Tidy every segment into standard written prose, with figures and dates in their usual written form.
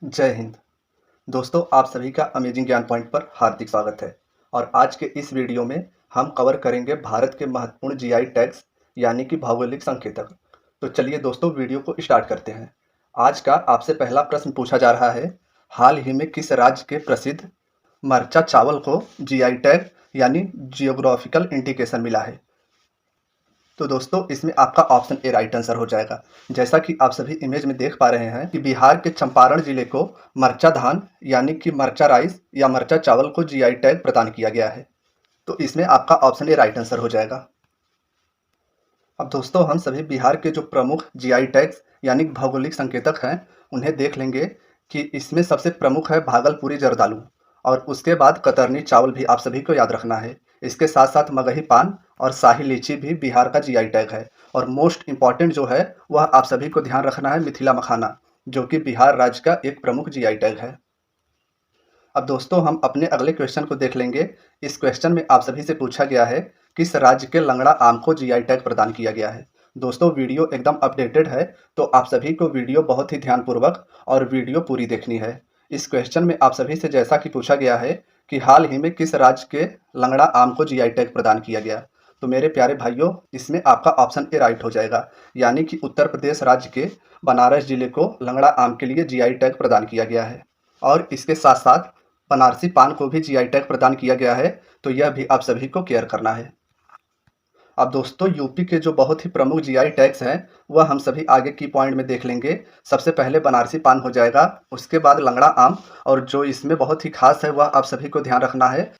जय हिंद। दोस्तों, आप सभी का अमेजिंग ज्ञान पॉइंट पर हार्दिक स्वागत है। और आज के इस वीडियो में हम कवर करेंगे भारत के महत्वपूर्ण जीआई टैग्स यानी कि भौगोलिक संकेतक। तो चलिए दोस्तों, वीडियो को स्टार्ट करते हैं। आज का आपसे पहला प्रश्न पूछा जा रहा है, हाल ही में किस राज्य के प्रसिद्ध मरचा चावल को जीआई टैग यानी जियोग्राफिकल इंडिकेशन मिला है? तो दोस्तों, इसमें आपका ऑप्शन ए राइट आंसर हो जाएगा। जैसा कि आप सभी इमेज में देख पा रहे हैं कि बिहार के चंपारण जिले को मरचा धान यानी कि मरचा राइस या मरचा चावल को जीआई टैग प्रदान किया गया है। तो इसमें आपका ऑप्शन ए राइट आंसर हो जाएगा। अब दोस्तों, हम सभी बिहार के जो प्रमुख जीआई टैग्स यानी भौगोलिक संकेतक हैं उन्हें देख लेंगे कि इसमें सबसे प्रमुख है भागलपुरी जर्दालू, और उसके बाद कतरनी चावल भी आप सभी को याद रखना है। इसके साथ साथ मगही पान और शाही लीची भी बिहार का जीआई टैग है। और मोस्ट इम्पॉर्टेंट जो है वह आप सभी को ध्यान रखना है, मिथिला मखाना, जो कि बिहार राज्य का एक प्रमुख जीआई टैग है। अब दोस्तों, हम अपने अगले क्वेश्चन को देख लेंगे। इस क्वेश्चन में आप सभी से पूछा गया है किस राज्य के लंगड़ा आम को जीआई टैग प्रदान किया गया है। दोस्तों, वीडियो एकदम अपडेटेड है, तो आप सभी को वीडियो बहुत ही ध्यानपूर्वक और वीडियो पूरी देखनी है। इस क्वेश्चन में आप सभी से जैसा कि पूछा गया है कि हाल ही में किस राज्य के लंगड़ा आम को जीआई टैग प्रदान किया गया, तो मेरे प्यारे भाइयों, इसमें आपका ऑप्शन ए राइट हो जाएगा। यानी कि उत्तर प्रदेश राज्य के बनारस जिले को लंगड़ा आम के लिए जीआई टैग प्रदान किया गया है। और इसके साथ साथ बनारसी पान को भी जीआई टैग प्रदान किया गया है, तो यह भी आप सभी को केयर करना है। अब दोस्तों, यूपी के जो बहुत ही प्रमुख जीआई टैग्स हैं वह हम सभी आगे की पॉइंट में देख लेंगे। सबसे पहले बनारसी पान हो जाएगा, उसके बाद लंगड़ा आम, और जो इसमें बहुत ही खास है वह आप सभी को ध्यान रखना है,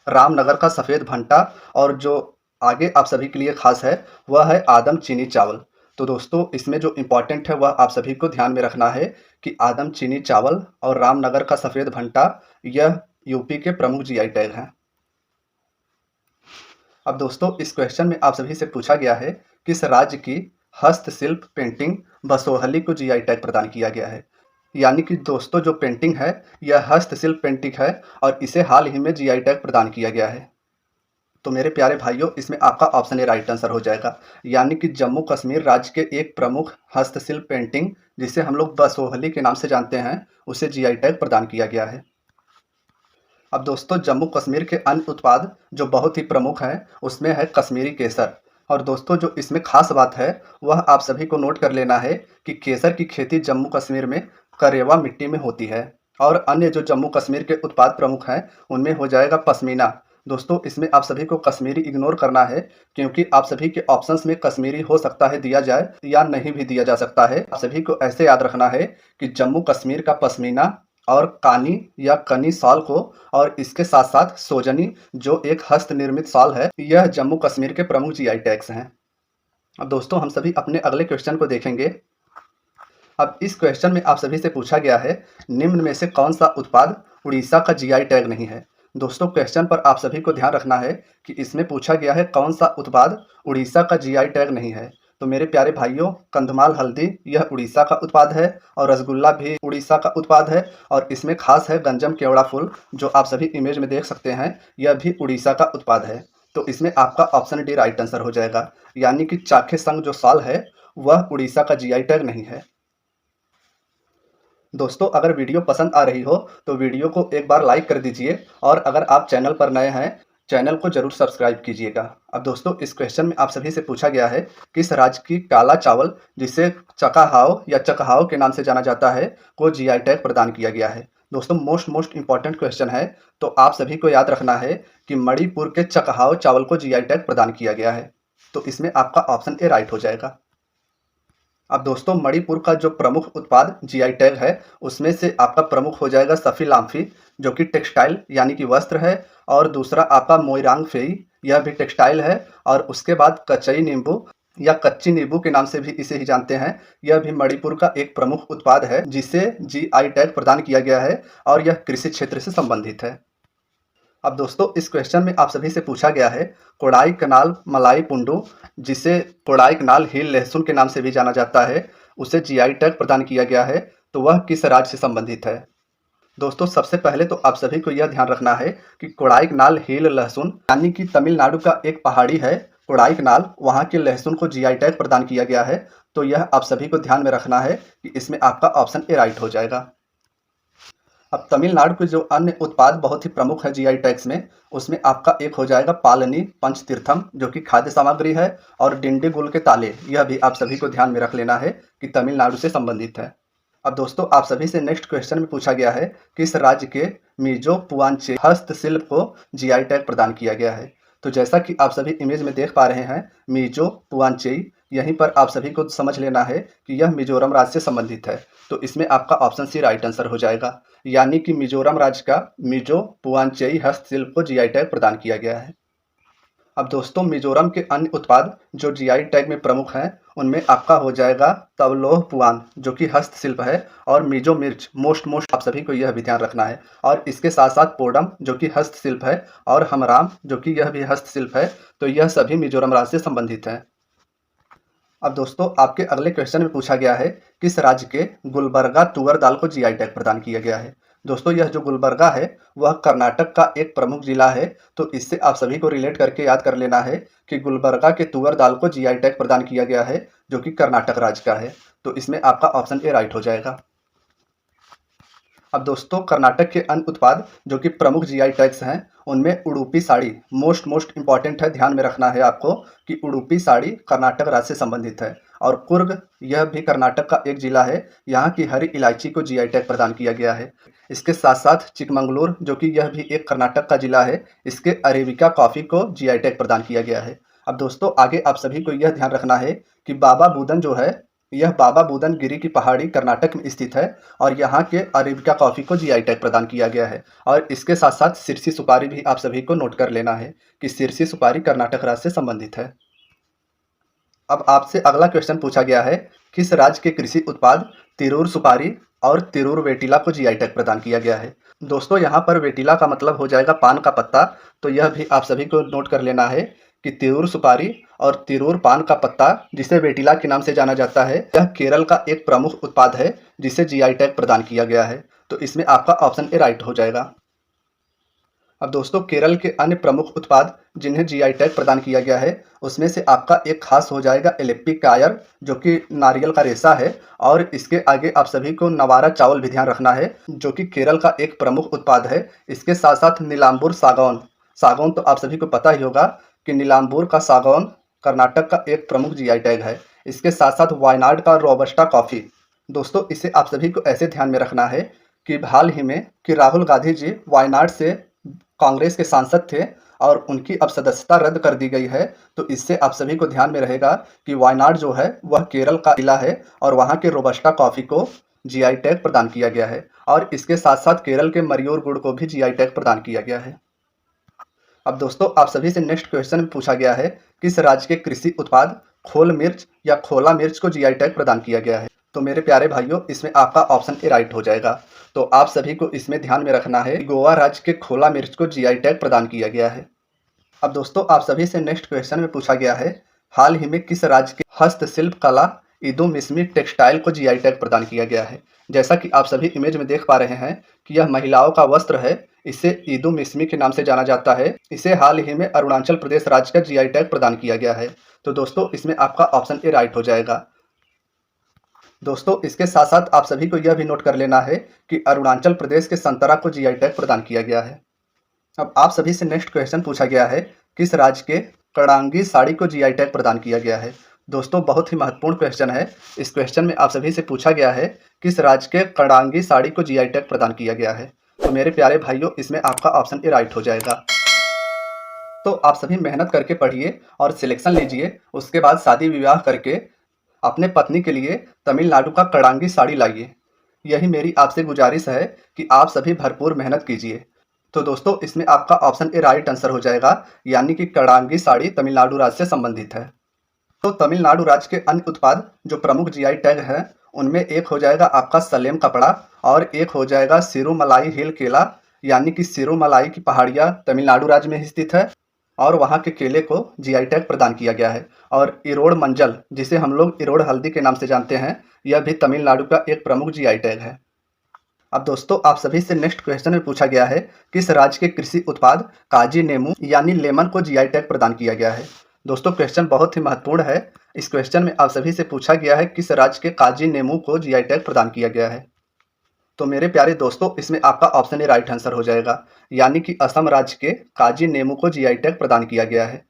रामनगर का सफ़ेद भंटा, और जो आगे आप सभी के लिए खास है वह है आदम चीनी चावल। तो दोस्तों, इसमें जो इम्पोर्टेंट है वह आप सभी को ध्यान में रखना है कि आदम चीनी चावल और रामनगर का सफ़ेद भंटा यह यूपी के प्रमुख जीआई टैग हैं। अब दोस्तों, इस क्वेश्चन में आप सभी से पूछा गया है किस राज्य की हस्तशिल्प पेंटिंग बसोहली को जीआई टैग प्रदान किया गया है। यानी कि दोस्तों, जो पेंटिंग है यह हस्तशिल्प पेंटिंग है और इसे हाल ही में जीआई टैग प्रदान किया गया है। तो मेरे प्यारे भाइयों, इसमें आपका ऑप्शन ए राइट आंसर हो जाएगा। यानी कि जम्मू कश्मीर राज्य के एक प्रमुख हस्तशिल्प पेंटिंग, जिसे हम लोग बसोहली के नाम से जानते हैं, उसे जीआई टैग प्रदान किया गया है। अब दोस्तों, जम्मू कश्मीर के अन्य उत्पाद जो बहुत ही प्रमुख हैं उसमें है कश्मीरी केसर। और दोस्तों, जो इसमें खास बात है वह आप सभी को नोट कर लेना है कि केसर की खेती जम्मू कश्मीर में करेवा मिट्टी में होती है। और अन्य जो जम्मू कश्मीर के उत्पाद प्रमुख हैं उनमें हो जाएगा पश्मीना। दोस्तों, इसमें आप सभी को कश्मीरी इग्नोर करना है, क्योंकि आप सभी के ऑप्शंस में कश्मीरी हो सकता है दिया जाए या नहीं भी दिया जा सकता है। आप सभी को ऐसे याद रखना है कि जम्मू कश्मीर का पश्मीना और कानी या कनी शॉल को, और इसके साथ साथ सोजनी जो एक हस्त निर्मित शॉल है, यह जम्मू कश्मीर के प्रमुख जीआई टैग्स हैं। अब दोस्तों, हम सभी अपने अगले क्वेश्चन को देखेंगे। अब इस क्वेश्चन में आप सभी से पूछा गया है निम्न में से कौन सा उत्पाद उड़ीसा का जीआई टैग नहीं है। दोस्तों, क्वेश्चन पर आप सभी को ध्यान रखना है कि इसमें पूछा गया है कौन सा उत्पाद उड़ीसा का जीआई टैग नहीं है। तो मेरे प्यारे भाइयों, कंधमाल हल्दी यह उड़ीसा का उत्पाद है, और रसगुल्ला भी उड़ीसा का उत्पाद है, और इसमें खास है गंजम केवड़ा फूल, जो आप सभी इमेज में देख सकते हैं, यह भी उड़ीसा का उत्पाद है। तो इसमें आपका ऑप्शन डी राइट आंसर हो जाएगा। यानी कि चाखे संग जो साल है वह उड़ीसा का जीआई टैग नहीं है। दोस्तों, अगर वीडियो पसंद आ रही हो तो वीडियो को एक बार लाइक कर दीजिए, और अगर आप चैनल पर नए हैं चैनल को जरूर सब्सक्राइब कीजिएगा। अब दोस्तों, इस क्वेश्चन में आप सभी से पूछा गया है किस राज्य की काला चावल, जिसे चकाहाव या चकहाव के नाम से जाना जाता है, को जीआई टैग प्रदान किया गया है। दोस्तों, मोस्ट इंपॉर्टेंट क्वेश्चन है, तो आप सभी को याद रखना है कि मणिपुर के चकहाव चावल को जीआई टैग प्रदान किया गया है। तो इसमें आपका ऑप्शन ए राइट हो जाएगा। अब दोस्तों, मणिपुर का जो प्रमुख उत्पाद जीआई टैग है उसमें से आपका प्रमुख हो जाएगा सफ़ी लाम्फी, जो कि टेक्सटाइल यानी कि वस्त्र है। और दूसरा आपका मोइरांग फेई, यह भी टेक्सटाइल है। और उसके बाद कचई नींबू या कच्ची नींबू के नाम से भी इसे ही जानते हैं, यह भी मणिपुर का एक प्रमुख उत्पाद है जिसे जीआई टैग प्रदान किया गया है, और यह कृषि क्षेत्र से संबंधित है। अब दोस्तों, इस क्वेश्चन में आप सभी से पूछा गया है कोडाई कनाल मलाई पुंडू, जिसे कोडाई कनाल हिल लहसुन के नाम से भी जाना जाता है, उसे जीआई टैग प्रदान किया गया है, तो वह किस राज्य से संबंधित है। दोस्तों, सबसे पहले तो आप सभी को यह ध्यान रखना है कि कोडाईकनाल हिल लहसुन यानी कि तमिलनाडु का एक पहाड़ी है कोडाईकनाल, वहाँ के लहसुन को जीआई टैग प्रदान किया गया है। तो यह आप सभी को ध्यान में रखना है कि इसमें आपका ऑप्शन ए राइट हो जाएगा। अब तमिलनाडु के जो अन्य उत्पाद बहुत ही प्रमुख है जीआई टैग्स में, उसमें आपका एक हो जाएगा पालनी पंचतीर्थम, जो कि खाद्य सामग्री है, और डिंडीगुल के ताले, यह भी आप सभी को ध्यान में रख लेना है कि तमिलनाडु से संबंधित है। अब दोस्तों आप सभी से नेक्स्ट क्वेश्चन में पूछा गया है, किस राज्य के मिजो पुआंचे हस्तशिल्प को जीआई टैग प्रदान किया गया है। तो जैसा कि आप सभी इमेज में देख पा रहे हैं, मिजो पुआंचेई, यहीं पर आप सभी को समझ लेना है कि यह मिजोरम राज्य से संबंधित है। तो इसमें आपका ऑप्शन सी राइट आंसर हो जाएगा, यानी कि मिजोरम राज्य का मिजो पुआंचेई हस्तशिल्प को जीआई टैग प्रदान किया गया है। अब दोस्तों मिजोरम के अन्य उत्पाद जो जीआई टैग में प्रमुख हैं, उनमें आपका हो जाएगा तवलोह पुआन, जो कि हस्तशिल्प है, और मिजो मिर्च मोस्ट आप सभी को यह भी ध्यान रखना है। और इसके साथ साथ पोडम, जो कि हस्तशिल्प है, और हमराम, जो कि यह भी हस्तशिल्प है। तो यह सभी मिजोरम राज्य से संबंधित हैं। अब दोस्तों आपके अगले क्वेश्चन में पूछा गया है, किस राज्य के गुलबर्गा तुअर दाल को जीआई टैग प्रदान किया गया है। दोस्तों यह जो गुलबर्गा है वह कर्नाटक का एक प्रमुख जिला है। तो इससे आप सभी को रिलेट करके याद कर लेना है कि गुलबर्गा के तुअर दाल को जीआई टैग प्रदान किया गया है, जो कि कर्नाटक राज्य का है। तो इसमें आपका ऑप्शन ए राइट हो जाएगा। अब दोस्तों कर्नाटक के अन्य उत्पाद जो कि प्रमुख जीआई टैग्स हैं, उनमें उडुपी साड़ी मोस्ट इंपॉर्टेंट है, ध्यान में रखना है आपको कि उडुपी साड़ी कर्नाटक राज्य से संबंधित है। और कुर्ग, यह भी कर्नाटक का एक जिला है, यहाँ की हरी इलायची को जीआई टैग प्रदान किया गया है। इसके साथ साथ चिकमंगलुरु, जो कि यह भी एक कर्नाटक का जिला है, इसके अरेबिका कॉफ़ी को जीआई टैग प्रदान किया गया है। अब दोस्तों आगे आप सभी को यह ध्यान रखना है कि बाबा बुदन जो है, यह बाबा बुदन गिरी की पहाड़ी कर्नाटक में स्थित है, और यहाँ के अरेबिका कॉफ़ी को जीआई टैग प्रदान किया गया है। और इसके साथ साथ सिरसी सुपारी भी आप सभी को नोट कर लेना है कि सिरसी सुपारी कर्नाटक राज्य से संबंधित है। अब आपसे अगला क्वेश्चन पूछा गया है, किस राज्य के कृषि उत्पाद तिरूर सुपारी और तिरूर वेटिला को जीआई टैग प्रदान किया गया है। दोस्तों यहाँ पर वेटिला का मतलब हो जाएगा पान का पत्ता। तो यह भी आप सभी को नोट कर लेना है कि तिरूर सुपारी और तिरूर पान का पत्ता, जिसे वेटिला के नाम से जाना जाता है, यह केरल का एक प्रमुख उत्पाद है जिसे जीआई टैग प्रदान किया गया है। तो इसमें आपका ऑप्शन ए राइट हो जाएगा। अब दोस्तों केरल के अन्य प्रमुख उत्पाद जिन्हें जीआई टैग प्रदान किया गया है, उसमें से आपका एक खास हो जाएगा एलेप्पी कायर, जो कि नारियल का रेशा है। और इसके आगे आप सभी को नवारा चावल भी ध्यान रखना है, जो कि केरल का एक प्रमुख उत्पाद है। इसके साथ साथ नीलांबूर सागौन, सागौन तो आप सभी को पता ही होगा कि नीलांबूर का सागौन कर्नाटक का एक प्रमुख जीआई टैग है। इसके साथ साथ वायनाड का रोबस्टा कॉफ़ी। दोस्तों इसे आप सभी को ऐसे ध्यान में रखना है कि हाल ही में कि राहुल गांधी जी वायनाड से कांग्रेस के सांसद थे, और उनकी अब सदस्यता रद्द कर दी गई है। तो इससे आप सभी को ध्यान में रहेगा कि वायनाड जो है वह केरल का जिला है, और वहाँ के रोबस्टा कॉफ़ी को जीआई टैग प्रदान किया गया है। और इसके साथ साथ केरल के मरियोर गुड़ को भी जीआई टैग प्रदान किया गया है। अब दोस्तों आप सभी से नेक्स्ट क्वेश्चन में पूछा गया है, किस राज्य के कृषि उत्पाद खोल मिर्च या खोला मिर्च को जीआई टैग प्रदान किया गया है। तो मेरे प्यारे भाइयों, इसमें आपका ऑप्शन ए राइट हो जाएगा। तो आप सभी को इसमें ध्यान में रखना है, गोवा राज्य के खोला मिर्च को जीआई टैग प्रदान किया गया है। अब दोस्तों आप सभी से नेक्स्ट क्वेश्चन में पूछा गया है, हाल ही में किस राज्य के हस्तशिल्प कला इदुमिस्मी टेक्सटाइल को जीआई टैग प्रदान किया गया है। जैसा कि आप सभी इमेज में देख पा रहे हैं कि यह महिलाओं का वस्त्र है, इसे इदुमिस्मी के नाम से जाना जाता है। इसे हाल ही में अरुणाचल प्रदेश राज्य का जीआई टैग प्रदान किया गया है। तो दोस्तों इसमें आपका ऑप्शन ए राइट हो जाएगा। दोस्तों इसके साथ साथ आप सभी को यह भी नोट कर लेना है कि अरुणाचल प्रदेश के संतरा को जीआई टैग प्रदान किया गया है। अब आप सभी से नेक्स्ट क्वेश्चन पूछा गया है, किस राज्य के कड़ांगी साड़ी को जीआई टैग प्रदान किया गया है। दोस्तों बहुत ही महत्वपूर्ण क्वेश्चन है। इस क्वेश्चन में आप सभी से पूछा गया है, किस राज्य के कड़ांगी साड़ी को जीआई टैग प्रदान किया गया है। तो मेरे प्यारे भाइयों, इसमें आपका ऑप्शन ए राइट हो जाएगा। तो आप सभी मेहनत करके पढ़िए और सिलेक्शन लीजिए, उसके बाद शादी विवाह करके अपने पत्नी के लिए तमिलनाडु का कड़ांगी साड़ी लाइए। यही मेरी आपसे गुजारिश है कि आप सभी भरपूर मेहनत कीजिए। तो दोस्तों इसमें आपका ऑप्शन ए राइट आंसर हो जाएगा, यानी कि कड़ांगी साड़ी तमिलनाडु राज्य से संबंधित है। तो तमिलनाडु राज्य के अन्य उत्पाद जो प्रमुख जीआई टैग हैं, उनमें एक हो जाएगा आपका सलेम कपड़ा, और एक हो जाएगा सिरुमलाई हिल केला, यानी कि सिरुमलाई की पहाड़ियाँ तमिलनाडु राज्य में स्थित है, और वहाँ के केले को जीआई टैग प्रदान किया गया है। और इरोड़ मंजल, जिसे हम लोग इरोड़ हल्दी के नाम से जानते हैं, यह भी तमिलनाडु का एक प्रमुख जीआई टैग है। अब दोस्तों आप सभी से नेक्स्ट क्वेश्चन में पूछा गया है, किस राज्य के कृषि उत्पाद काजी नेमू यानी लेमन को जीआई टैग प्रदान किया गया है। दोस्तों क्वेश्चन बहुत ही महत्वपूर्ण है। इस क्वेश्चन में आप सभी से पूछा गया है, किस राज्य के काजी नेमू को जीआई टैग प्रदान किया गया है। तो मेरे प्यारे दोस्तों, इसमें आपका ऑप्शन ए राइट आंसर हो जाएगा, यानी कि असम राज्य के काजी नेमू को जीआई टैग प्रदान किया गया है।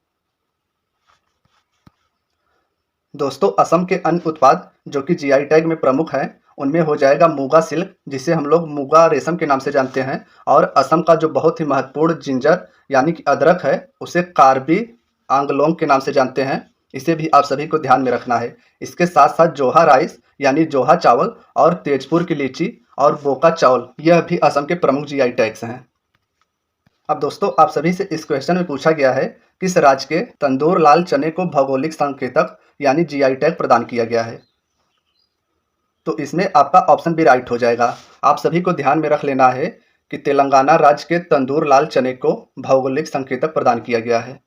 दोस्तों, असम के अन्य उत्पाद जो कि जीआई टैग में प्रमुख हैं, उनमें हो जाएगा मूगा सिल्क, जिसे हम लोग मूगा रेशम के नाम से जानते हैं, और असम का जो बहुत ही महत्वपूर्ण जिंजर यानी कि अदरक है, उसे कार्बी आंगलोंग के नाम से जानते हैं। इसे भी आप सभी को ध्यान में रखना है। इसके साथ साथ जोहा राइस यानी जोहा चावल और तेजपुर की लीची और बोका चावल, यह भी असम के प्रमुख जीआई टैग्स हैं। अब दोस्तों, आप सभी से इस क्वेश्चन में पूछा गया है, किस राज्य के तंदूर लाल चने को भौगोलिक संकेतक यानी जीआई टैग प्रदान किया गया है? तो इसमें आपका ऑप्शन भी राइट हो जाएगा। आप सभी को ध्यान में रख लेना है कि तेलंगाना राज्य के तंदूर लाल चने को भौगोलिक संकेतक प्रदान किया गया है।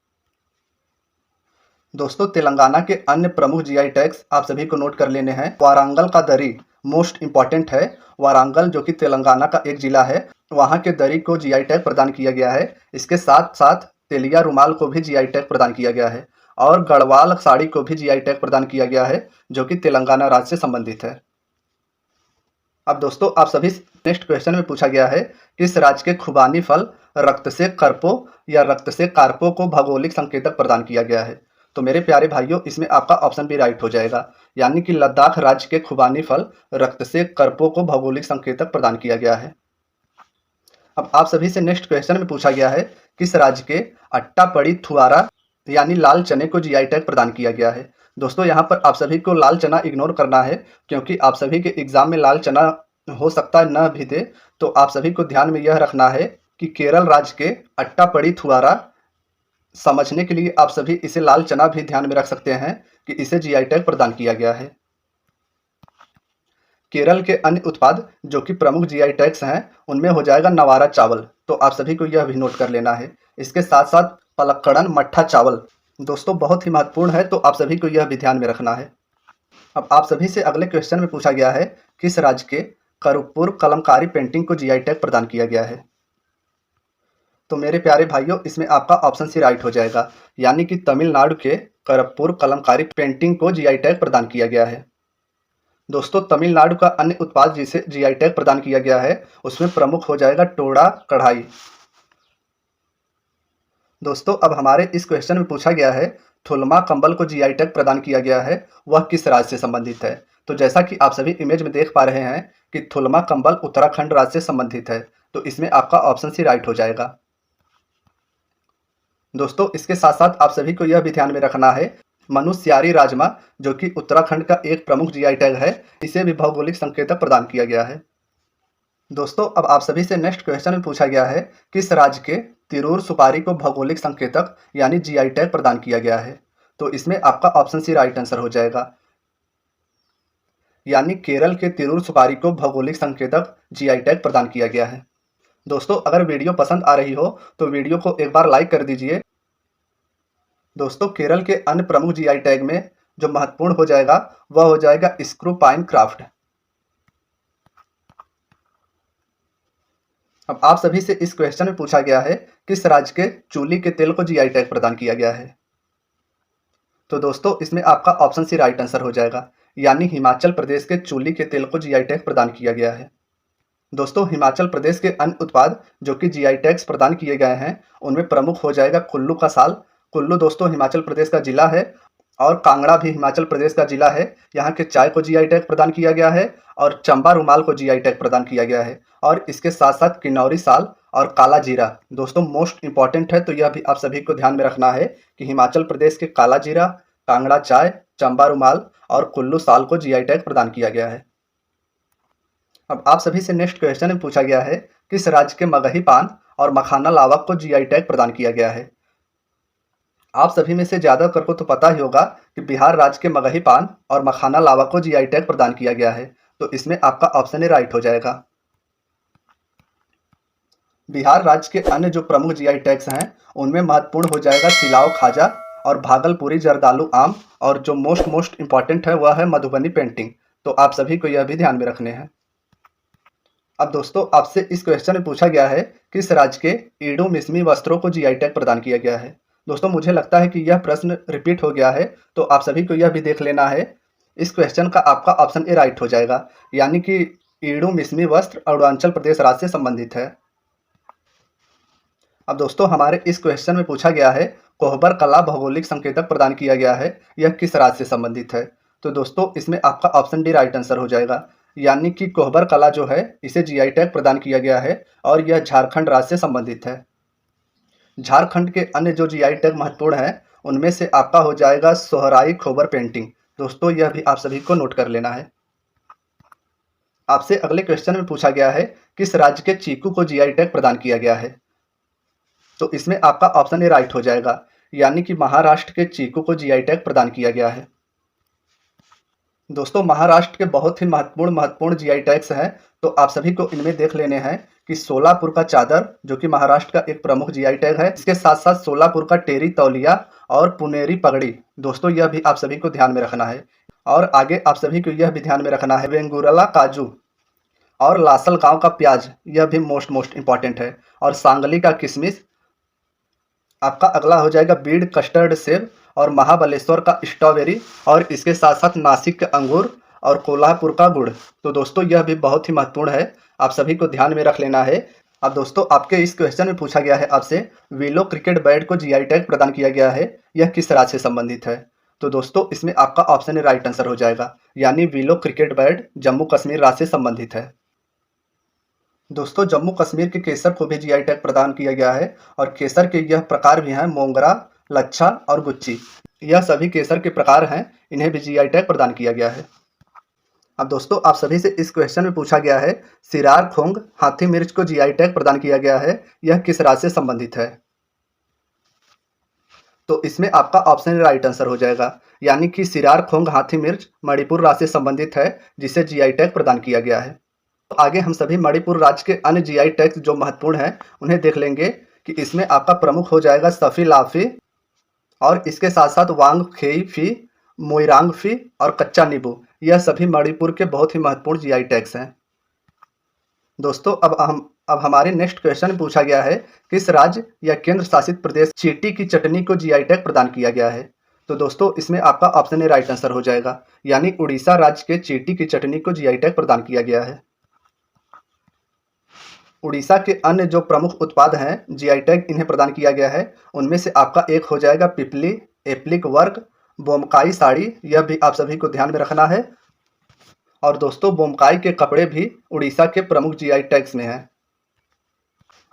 दोस्तों, तेलंगाना के अन्य प्रमुख जीआई टैग्स आप सभी को नोट कर लेने हैं। वारंगल का दरी मोस्ट इंपॉर्टेंट है। वारंगल जो कि तेलंगाना का एक जिला है, वहाँ के दरी को जीआई टैग प्रदान किया गया है। इसके साथ साथ तेलिया रुमाल को भी जीआई टैग प्रदान किया गया है, और गढ़वाल साड़ी को भी जीआई टैग प्रदान किया गया है, जो कि तेलंगाना राज्य से संबंधित है। अब दोस्तों, आप सभी नेक्स्ट क्वेश्चन में पूछा गया है, किस राज्य के खुबानी फल रक्त से करपो या रक्त से कार्पो को भौगोलिक संकेतक प्रदान किया गया है? तो मेरे प्यारे भाइयों, इसमें आपका ऑप्शन भी राइट हो जाएगा, यानी कि लद्दाख राज्य के खुबानी फल रक्त से करपो को भौगोलिक संकेतक प्रदान किया गया है। अब आप सभी से नेक्स्ट क्वेश्चन में पूछा गया है, किस राज्य के अट्टापड़ी थुआरा यानी लाल चने को जीआई टैग प्रदान किया गया है? दोस्तों, यहाँ पर आप सभी को लाल चना इग्नोर करना है, क्योंकि आप सभी के एग्जाम में लाल चना हो सकता है न भी दे। तो आप सभी को ध्यान में यह रखना है कि केरल राज्य के अट्टापड़ी थुआरा, समझने के लिए आप सभी इसे लाल चना भी ध्यान में रख सकते हैं कि इसे जीआई टैग प्रदान किया गया है। केरल के अन्य उत्पाद जो कि प्रमुख जीआई टैग्स हैं, उनमें हो जाएगा नवारा चावल, तो आप सभी को यह भी नोट कर लेना है। इसके साथ साथ पलक्कड़न मट्ठा चावल दोस्तों बहुत ही महत्वपूर्ण है, तो आप सभी को यह भी ध्यान में रखना है। अब आप सभी से अगले क्वेश्चन में पूछा गया है, किस राज्य के करुपुर कलमकारी पेंटिंग को जीआई टैग प्रदान किया गया है? तो मेरे प्यारे भाइयों, इसमें आपका ऑप्शन सी राइट हो जाएगा, यानी कि तमिलनाडु के करपुर कलमकारी पेंटिंग को जीआई टैग प्रदान किया गया है। दोस्तों, तमिलनाडु का अन्य उत्पाद जिसे जीआई टैग प्रदान किया गया है, उसमें प्रमुख हो जाएगा टोड़ा कढ़ाई। दोस्तों, अब हमारे इस क्वेश्चन में पूछा गया है, थुलमा कंबल को जीआई टैग प्रदान किया गया है, वह किस राज्य से संबंधित है? तो जैसा कि आप सभी इमेज में देख पा रहे हैं कि थुलमा कंबल उत्तराखंड राज्य से संबंधित है, तो इसमें आपका ऑप्शन सी राइट हो जाएगा। दोस्तों, इसके साथ साथ आप सभी को यह भी ध्यान में रखना है, मनुस्यारी राजमा जो कि उत्तराखंड का एक प्रमुख जीआई टैग है, इसे भी भौगोलिक संकेतक प्रदान किया गया है। दोस्तों, अब आप सभी से नेक्स्ट क्वेश्चन में पूछा गया है, किस राज्य के तिरूर सुपारी को भौगोलिक संकेतक यानी जीआई टैग प्रदान किया गया है? तो इसमें आपका ऑप्शन सी राइट आंसर हो जाएगा, यानी केरल के तिरूर सुपारी को भौगोलिक संकेतक जीआई टैग प्रदान किया गया है। दोस्तों, अगर वीडियो पसंद आ रही हो तो वीडियो को एक बार लाइक कर दीजिए। दोस्तों, केरल के अन्य प्रमुख जीआई टैग में जो महत्वपूर्ण हो जाएगा, वह हो जाएगा स्क्रू पाइन क्राफ्ट। अब आप सभी से इस क्वेश्चन में पूछा गया है, किस राज्य के चूली के तेल को जीआई टैग प्रदान किया गया है? तो दोस्तों, इसमें आपका ऑप्शन सी राइट आंसर हो जाएगा, यानी हिमाचल प्रदेश के चूली के तेल को जीआई टैग प्रदान किया गया है। दोस्तों, हिमाचल प्रदेश के अन्य उत्पाद जो कि जीआई टैग्स प्रदान किए गए हैं, उनमें प्रमुख हो जाएगा कुल्लू का साल। कुल्लू दोस्तों हिमाचल प्रदेश का जिला है, और कांगड़ा भी हिमाचल प्रदेश का जिला है। यहाँ के चाय को जीआई टैग प्रदान किया गया है, और चंबा रुमाल को जीआई टैग प्रदान किया गया है। और इसके साथ साथ किन्नौरी साल और काला जीरा दोस्तों मोस्ट इंपॉर्टेंट है, तो यह भी आप सभी को ध्यान में रखना है कि हिमाचल प्रदेश के काला जीरा, कांगड़ा चाय, चंबा रुमाल और कुल्लू साल को जीआई टैग प्रदान किया गया है। अब आप सभी से नेक्स्ट क्वेश्चन में पूछा गया है, किस राज्य के मगही पान और मखाना लावा को जीआई टैग प्रदान किया गया है? आप सभी में से ज़्यादातर को तो पता ही होगा कि बिहार राज्य के मगही पान और मखाना लावा को जीआई टैग प्रदान किया गया है, तो इसमें आपका ऑप्शन ए राइट हो जाएगा। बिहार राज्य के अन्य जो प्रमुख जीआई टैग्स हैं, उनमें महत्वपूर्ण हो जाएगा सिलाव खाजा और भागलपुरी जर्दालू आम, और जो मोस्ट इंपॉर्टेंट है वह है मधुबनी पेंटिंग। तो आप सभी को यह भी ध्यान में रखने हैं। अब दोस्तों, आपसे इस क्वेश्चन में पूछा गया है, किस राज्य के ईडू मिस्मी वस्त्रों को जीआई टैग प्रदान किया गया है? दोस्तों, मुझे लगता है कि यह प्रश्न रिपीट हो गया है, तो आप सभी को यह भी देख लेना है। इस क्वेश्चन का आपका ऑप्शन ए राइट हो जाएगा, यानी कि ईडू मिसमी वस्त्र अरुणाचल प्रदेश राज्य से संबंधित है। अब दोस्तों हमारे इस क्वेश्चन में पूछा गया है कोहबर कला भौगोलिक संकेतक प्रदान किया गया है, यह किस राज्य से संबंधित है। तो दोस्तों इसमें आपका ऑप्शन डी राइट आंसर हो जाएगा, यानी कि कोहबर कला जो है इसे जीआई टैग प्रदान किया गया है और यह झारखंड राज्य से संबंधित है। झारखंड के अन्य जो जीआई टैग महत्वपूर्ण है उनमें से आपका हो जाएगा सोहराई खोबर पेंटिंग। दोस्तों यह भी आप सभी को नोट कर लेना है। आपसे अगले क्वेश्चन में पूछा गया है किस राज्य के चीकू को जीआई टैग प्रदान किया गया है। तो इसमें आपका ऑप्शन ए राइट हो जाएगा, यानी कि महाराष्ट्र के चीकू को जीआई टैग प्रदान किया गया है। दोस्तों महाराष्ट्र के बहुत ही महत्वपूर्ण जीआई टैग्स हैं, तो आप सभी को इनमें देख लेने हैं कि सोलापुर का चादर जो कि महाराष्ट्र का एक प्रमुख जीआई टैग है, इसके साथ साथ सोलापुर का टेरी तौलिया और पुनेरी पगड़ी। दोस्तों यह भी आप सभी को ध्यान में रखना है। और आगे आप सभी को यह भी ध्यान में रखना है वेंगुर्ला काजू और लासल गांव का प्याज, यह भी मोस्ट इंपॉर्टेंट है। और सांगली का किशमिश। आपका अगला हो जाएगा बीड़ कस्टर्ड सेब और महाबलेश्वर का स्ट्रॉबेरी और इसके साथ साथ नासिक के अंगूर और कोल्हापुर का गुड़। तो दोस्तों यह भी बहुत ही महत्वपूर्ण है, आप सभी को ध्यान में रख लेना है। अब दोस्तों आपके इस क्वेश्चन में पूछा गया है आपसे विलो क्रिकेट बैट को जीआई टैग प्रदान किया गया है, यह किस राज्य से संबंधित है। तो दोस्तों इसमें आपका ऑप्शन राइट आंसर हो जाएगा, यानी willow cricket bat Jammu Kashmir राज्य से संबंधित है। दोस्तों जम्मू कश्मीर के केसर को भी जीआई टैग प्रदान किया गया है और केसर के यह प्रकार भी हैं मोंगरा, लच्छा और गुच्ची। यह सभी केसर के प्रकार हैं, इन्हें भी जीआई टैग प्रदान किया गया है। अब दोस्तों आप सभी से इस क्वेश्चन में पूछा गया है सिरार खोंग हाथी मिर्च को जीआई टैग प्रदान किया गया है, यह किस राज्य से संबंधित है। तो इसमें आपका ऑप्शन राइट आंसर हो जाएगा, यानी कि सिरार खोंग हाथी मिर्च मणिपुर राज्य से संबंधित है, जिसे जीआई टैग प्रदान किया गया है। तो आगे हम सभी मणिपुर राज्य के अन्य जीआई टैग्स जो महत्वपूर्ण हैं उन्हें देख लेंगे कि इसमें आपका प्रमुख हो जाएगा सफी लाफी और इसके साथ साथ वांग खेई फी, मोइरांग फी और कच्चा नींबू। यह सभी मणिपुर के बहुत ही महत्वपूर्ण जीआई टैग्स हैं। दोस्तों अब हमारे नेक्स्ट क्वेश्चन में पूछा गया है किस राज्य या केंद्र शासित प्रदेश चींटी की चटनी को जीआई टैग प्रदान किया गया है। तो दोस्तों इसमें आपका ऑप्शन ए राइट आंसर हो जाएगा, यानी उड़ीसा राज्य के चींटी की चटनी को जीआई टैग प्रदान किया गया है। उड़ीसा के अन्य जो प्रमुख उत्पाद हैं जीआई टैग इन्हें प्रदान किया गया है, उनमें से आपका एक हो जाएगा पिपली, एप्लिक वर्क, बोमकाई साड़ी, यह भी आप सभी को ध्यान में रखना है। और दोस्तों बोमकाई के कपड़े भी उड़ीसा के प्रमुख जीआई टैग्स में हैं।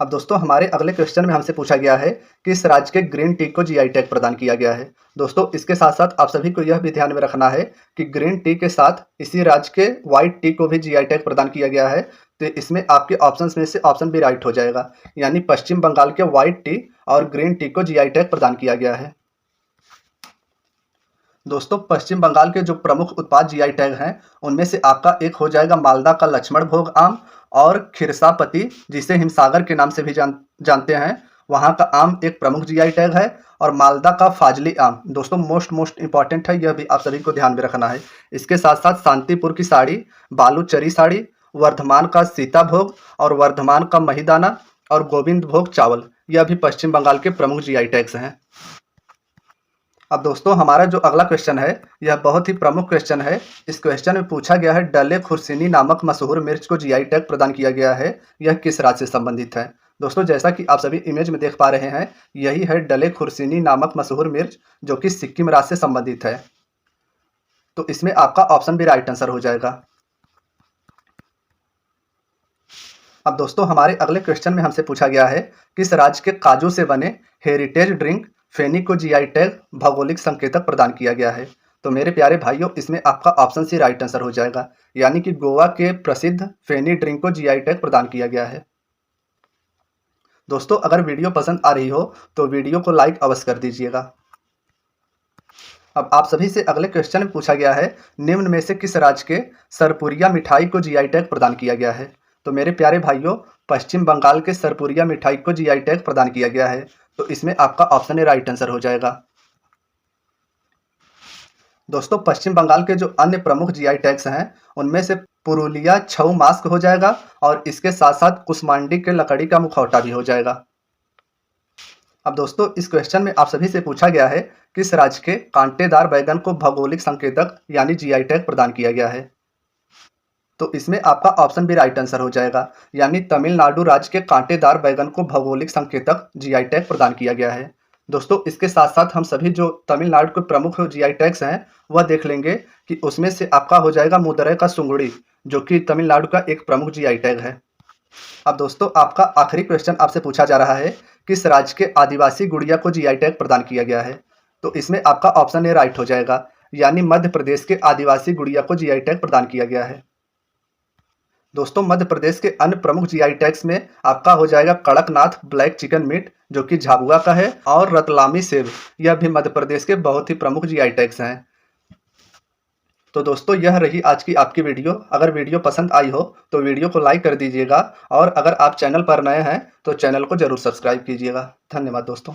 अब दोस्तों हमारे अगले क्वेश्चन में हमसे पूछा गया है किस राज्य के ग्रीन टी को जीआई टैग प्रदान किया गया है। दोस्तों इसके साथ साथ आप सभी को यह भी ध्यान में रखना है कि ग्रीन टी के साथ इसी राज्य के व्हाइट टी को भी जीआई टैग प्रदान किया गया है। तो इसमें आपके ऑप्शंस में से ऑप्शन भी राइट हो जाएगा, यानी पश्चिम बंगाल के व्हाइट टी और ग्रीन टी को जीआई टैग प्रदान किया गया है। दोस्तों पश्चिम बंगाल के जो प्रमुख उत्पाद जीआई टैग हैं उनमें से आपका एक हो जाएगा मालदा का लक्ष्मण भोग आम और खिरसापति, जिसे हिमसागर के नाम से भी जानते हैं, वहाँ का आम एक प्रमुख जीआई टैग है। और मालदा का फाजली आम दोस्तों मोस्ट इंपॉर्टेंट है, यह भी आप सभी को ध्यान में रखना है। इसके साथ साथ शांतिपुर की साड़ी, बालूचरी साड़ी, वर्धमान का सीता भोग और वर्धमान का महिदाना और गोविंद भोग चावल, यह भी पश्चिम बंगाल के प्रमुख जीआई टैग्स हैं। अब दोस्तों हमारा जो अगला क्वेश्चन है यह बहुत ही प्रमुख क्वेश्चन है। इस क्वेश्चन में पूछा गया है डले खुर्सिनी नामक मशहूर मिर्च को जीआई टैग प्रदान किया गया है, यह किस राज्य से संबंधित है। दोस्तों जैसा कि आप सभी इमेज में देख पा रहे हैं, यही है डले खुर्सिनी नामक मशहूर मिर्च जो कि सिक्किम राज्य से संबंधित है। तो इसमें आपका ऑप्शन भी राइट आंसर हो जाएगा। अब दोस्तों हमारे अगले क्वेश्चन में हमसे पूछा गया है किस राज्य के काजू से बने हेरिटेज ड्रिंक फेनी को जीआई टैग भौगोलिक संकेतक प्रदान किया गया है। तो मेरे प्यारे भाइयों इसमें आपका ऑप्शन सी राइट आंसर हो जाएगा, यानी कि गोवा के प्रसिद्ध फेनी ड्रिंक को जीआई टैग प्रदान किया गया है। दोस्तों अगर वीडियो पसंद आ रही हो तो वीडियो को लाइक अवश्य कर दीजिएगा। अब आप सभी से अगले क्वेश्चन में पूछा गया है निम्न में से किस राज्य के सरपुरिया मिठाई को जीआई टैग प्रदान किया गया है। तो मेरे प्यारे भाइयों पश्चिम बंगाल के सरपुरिया मिठाई को जीआई टैग प्रदान किया गया है। तो इसमें आपका ऑप्शन ए राइट आंसर हो जाएगा। दोस्तों पश्चिम बंगाल के जो अन्य प्रमुख जीआई टैग्स हैं उनमें से पुरुलिया छऊ मास्क हो जाएगा और इसके साथ साथ कुसमांडी के लकड़ी का मुखौटा भी हो जाएगा। अब दोस्तों इस क्वेश्चन में आप सभी से पूछा गया है किस राज्य के कांटेदार बैगन को भौगोलिक संकेतक यानी जीआई टैग प्रदान किया गया है। तो इसमें आपका ऑप्शन भी राइट आंसर हो जाएगा, यानी तमिलनाडु राज्य के कांटेदार बैगन को भौगोलिक संकेतक जीआई टैग प्रदान किया गया है। दोस्तों इसके साथ-साथ हम सभी जो तमिलनाडु के प्रमुख जीआई टैग्स हैं, वह देख लेंगे कि उसमें से आपका हो जाएगा मुदरै का सुंगड़ी, जो कि तमिलनाडु का एक प्रमुख जीआई टैग है। अब दोस्तों आपका आखिरी क्वेश्चन आपसे पूछा जा रहा है, किस राज्य के आदिवासी गुड़िया को जीआई टैग प्रदान किया गया है? तो इसमें आपका ऑप्शन ए राइट हो जाएगा, यानी मध्य प्रदेश के आदिवासी गुड़िया को जीआई टैग प्रदान किया गया है। दोस्तों मध्य प्रदेश के अन्य प्रमुख जीआई टैग्स में आपका हो जाएगा कड़कनाथ ब्लैक चिकन मीट, जो कि झाबुआ का है, और रतलामी सेब, यह भी मध्य प्रदेश के बहुत ही प्रमुख जीआई टैग्स हैं। तो दोस्तों यह रही आज की आपकी वीडियो। अगर वीडियो पसंद आई हो तो वीडियो को लाइक कर दीजिएगा, और अगर आप चैनल पर नए हैं तो चैनल को जरूर सब्सक्राइब कीजिएगा। धन्यवाद दोस्तों।